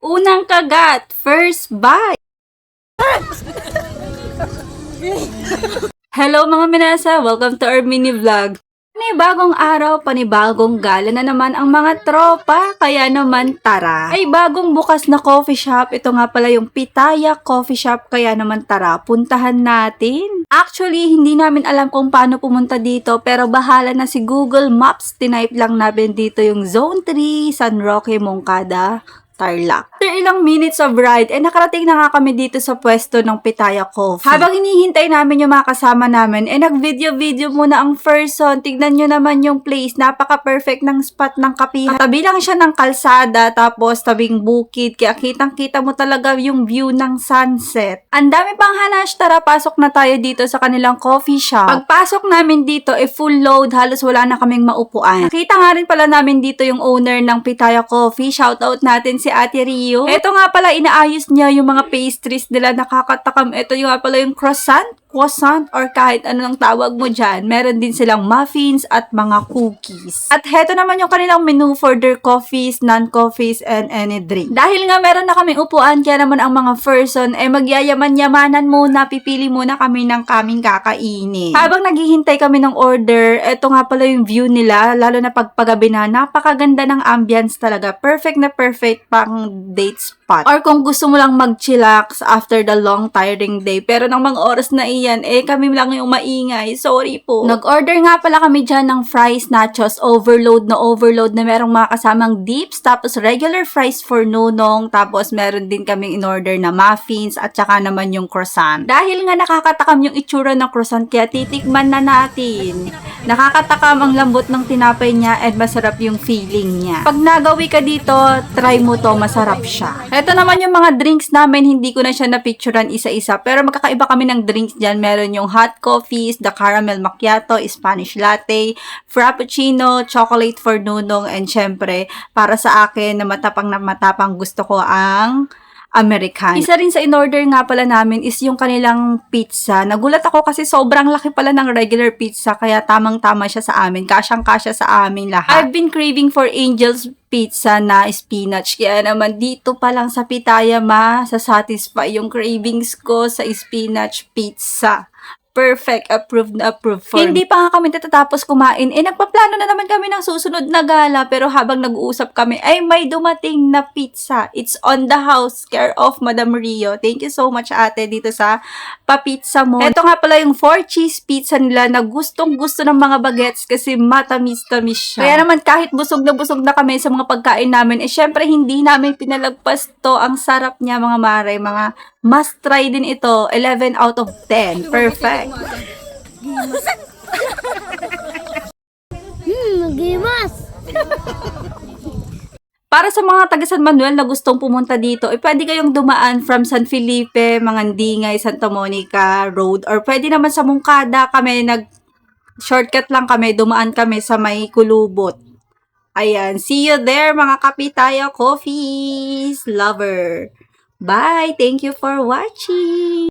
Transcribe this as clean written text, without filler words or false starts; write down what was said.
Unang kagat, first bite. Hello mga minasa, welcome to our mini vlog. Panibagong araw, panibagong gala na naman ang mga tropa, kaya naman tara. Ay bagong bukas na coffee shop, ito nga pala yung Pitaya Coffee Shop, kaya naman tara, puntahan natin. Actually, hindi namin alam kung paano pumunta dito, pero bahala na si Google Maps, tinype lang namin dito yung Zone 3, San Roque, Moncada, Tarlac. After ilang minutes of ride, nakarating na nga kami dito sa pwesto ng Pitaya Coffee. Habang hinihintay namin yung mga kasama namin, nag-video-video muna ang person. Tignan nyo naman yung place. Napaka-perfect ng spot ng kapihan. Tabi lang siya ng kalsada, tapos tabing bukid. Kaya kitang-kita mo talaga yung view ng sunset. Ang dami pang hanash. Tara, pasok na tayo dito sa kanilang coffee shop. Pagpasok namin dito, full load. Halos wala na kaming maupuan. Nakita nga rin pala namin dito yung owner ng Pitaya Coffee. Shoutout natin si Ate Rio. Ito nga pala, inaayos niya yung mga pastries nila, nakakatakam. Ito yung nga pala yung croissant, or kahit ano nang tawag mo dyan. Meron din silang muffins at mga cookies. At heto naman yung kanilang menu for their coffees, non-coffees, and any drink. Dahil nga meron na kaming upuan, kaya naman ang mga person, magyayaman-yamanan muna, pipili muna kami ng kaming kakainin. Habang naghihintay kami ng order, eto nga pala yung view nila, lalo na pagpagabi na, napakaganda ng ambience talaga. Perfect na perfect pang date spot. Or kung gusto mo lang mag-chillax after the long tiring day, pero ng mga oras na iyan, kami lang yung maingay. Sorry po. Nag-order nga pala kami dyan ng fries, nachos, overload na merong mga kasamang dips, tapos regular fries for nunong, tapos meron din kaming in-order na muffins, at saka naman yung croissant. Dahil nga nakakatakam yung itsura ng croissant, kaya titikman na natin. Nakakatakam ang lambot ng tinapay niya and masarap yung feeling niya. Pag nagawi ka dito, try mo to, masarap siya. Ito naman yung mga drinks namin, hindi ko na siya napicturan isa-isa, pero magkakaiba kami ng drinks dyan. Meron yung hot coffees, the caramel macchiato, Spanish latte, frappuccino, chocolate for nunong, and syempre, para sa akin na matapang gusto ko ang American. Isa rin sa in-order nga pala namin is yung kanilang pizza. Nagulat ako kasi sobrang laki pala ng regular pizza, kaya tamang-tama siya sa amin. Kasyang-kasya sa amin lahat. I've been craving for Angel's pizza na spinach. Kaya naman dito pa lang sa Pitaya satisfy yung cravings ko sa spinach pizza. Perfect, approved na approved for Hindi pa nga kami natatapos kumain. Nagpaplano na naman kami ng susunod na gala, pero habang nag-uusap kami, may dumating na pizza. It's on the house, care of Madam Rio. Thank you so much, ate, dito sa pa-pizza mo. Ito nga pala yung 4-cheese pizza nila na gustong-gusto ng mga bagets kasi matamis-tamis siya. Kaya naman kahit busog na kami sa mga pagkain namin, syempre hindi namin pinalagpas to. Ang sarap niya, mga maray, mga must try din ito. 11 out of 10. Perfect. Gimas! Para sa mga taga San Manuel na gustong pumunta dito, pwede kayong dumaan from San Felipe, Mangandingay, Santa Monica Road, or pwede naman sa Moncada kami, shortcut lang kami, dumaan kami sa may Kulubot. Ayan, see you there mga Kapitaya Coffees lover. Bye! Thank you for watching!